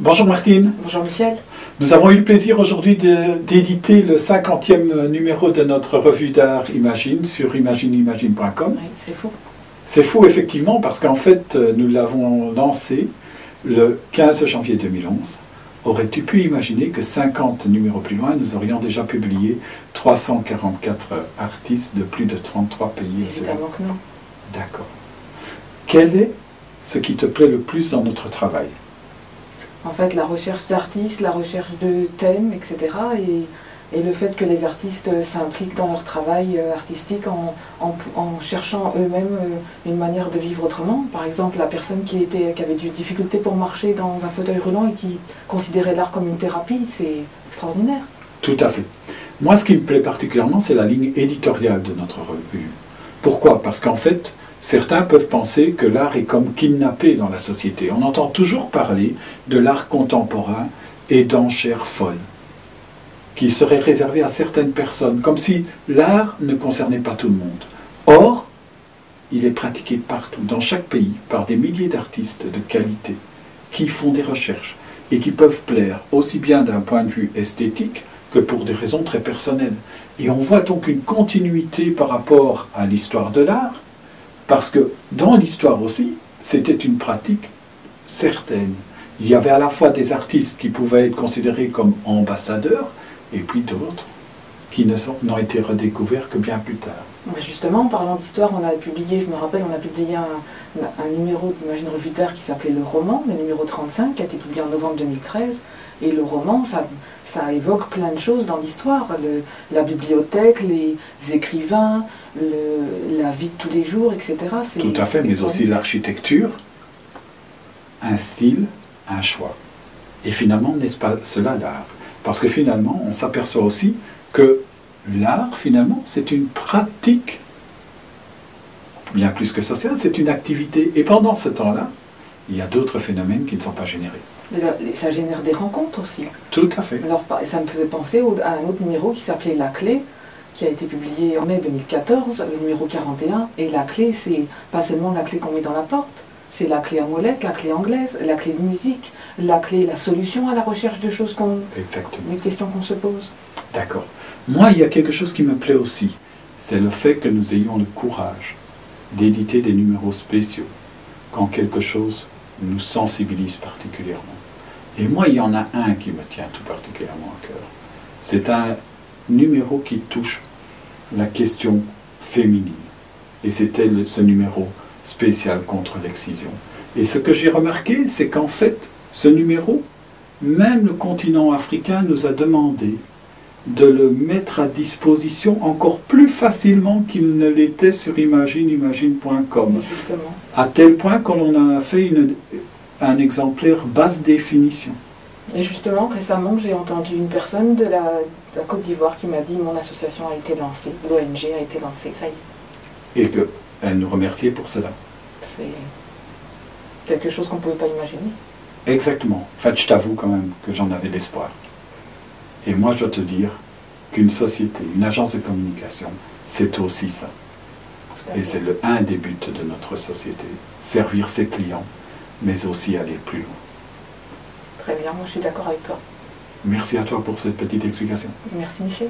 Bonjour Martine. Bonjour Michel. Nous avons eu le plaisir aujourd'hui d'éditer le 50e numéro de notre revue d'art Imagine sur imagineimagine.com. Oui, c'est fou. C'est fou effectivement parce qu'en fait nous l'avons lancé le 15 janvier 2011. Aurais-tu pu imaginer que 50 numéros plus loin, nous aurions déjà publié 344 artistes de plus de 33 pays? Évidemment que non. D'accord. Quel est ce qui te plaît le plus dans notre travail? En fait, la recherche d'artistes, la recherche de thèmes, etc. Et le fait que les artistes s'impliquent dans leur travail artistique en cherchant eux-mêmes une manière de vivre autrement. Par exemple, la personne qui avait des difficultés pour marcher dans un fauteuil roulant et qui considérait l'art comme une thérapie, c'est extraordinaire. Tout à fait. Moi, ce qui me plaît particulièrement, c'est la ligne éditoriale de notre revue. Pourquoi? Parce qu'en fait, certains peuvent penser que l'art est comme kidnappé dans la société. On entend toujours parler de l'art contemporain et d'enchères folles, qui serait réservé à certaines personnes, comme si l'art ne concernait pas tout le monde. Or, il est pratiqué partout, dans chaque pays, par des milliers d'artistes de qualité, qui font des recherches et qui peuvent plaire aussi bien d'un point de vue esthétique que pour des raisons très personnelles. Et on voit donc une continuité par rapport à l'histoire de l'art, parce que dans l'histoire aussi, c'était une pratique certaine. Il y avait à la fois des artistes qui pouvaient être considérés comme ambassadeurs, et puis d'autres qui n'ont été redécouverts que bien plus tard. Justement, en parlant d'histoire, on a publié, je me rappelle, on a publié un numéro d'Imagine Revue d'Art qui s'appelait Le Roman, le numéro 35, qui a été publié en novembre 2013. Et le roman, ça évoque plein de choses dans l'histoire. La bibliothèque, les écrivains, la vie de tous les jours, etc. Tout à fait, mais aussi l'architecture, un style, un choix. Et finalement, n'est-ce pas cela l'art? Parce que finalement, on s'aperçoit aussi que l'art, finalement, c'est une pratique bien plus que sociale, c'est une activité. Et pendant ce temps-là, il y a d'autres phénomènes qui ne sont pas générés. Ça génère des rencontres aussi. Tout à fait. Alors, ça me faisait penser à un autre numéro qui s'appelait La Clé, qui a été publié en mai 2014, le numéro 41. Et la clé, c'est pas seulement la clé qu'on met dans la porte, c'est la clé à molette, la clé anglaise, la clé de musique, la clé, la solution à la recherche de choses des questions qu'on se pose. D'accord. Moi, il y a quelque chose qui me plaît aussi. C'est le fait que nous ayons le courage d'éditer des numéros spéciaux quand quelque chose nous sensibilise particulièrement. Et moi, il y en a un qui me tient tout particulièrement à cœur. C'est un numéro qui touche la question féminine. Et c'était ce numéro spécial contre l'excision. Et ce que j'ai remarqué, c'est qu'en fait, ce numéro, même le continent africain nous a demandé de le mettre à disposition encore plus facilement qu'il ne l'était sur imagineimagine.com. À tel point qu'on a fait un exemplaire basse définition. Et justement, récemment, j'ai entendu une personne de la Côte d'Ivoire qui m'a dit « Mon association a été lancée, l'ONG a été lancée, ça y est ». Et qu'elle nous remerciait pour cela. C'est quelque chose qu'on ne pouvait pas imaginer. Exactement. En fait, je t'avoue quand même que j'en avais l'espoir. Et moi, je dois te dire qu'une société, une agence de communication, c'est aussi ça. Et c'est un des buts de notre société. Servir ses clients, mais aussi aller plus loin. Très bien, moi je suis d'accord avec toi. Merci à toi pour cette petite explication. Merci Michel.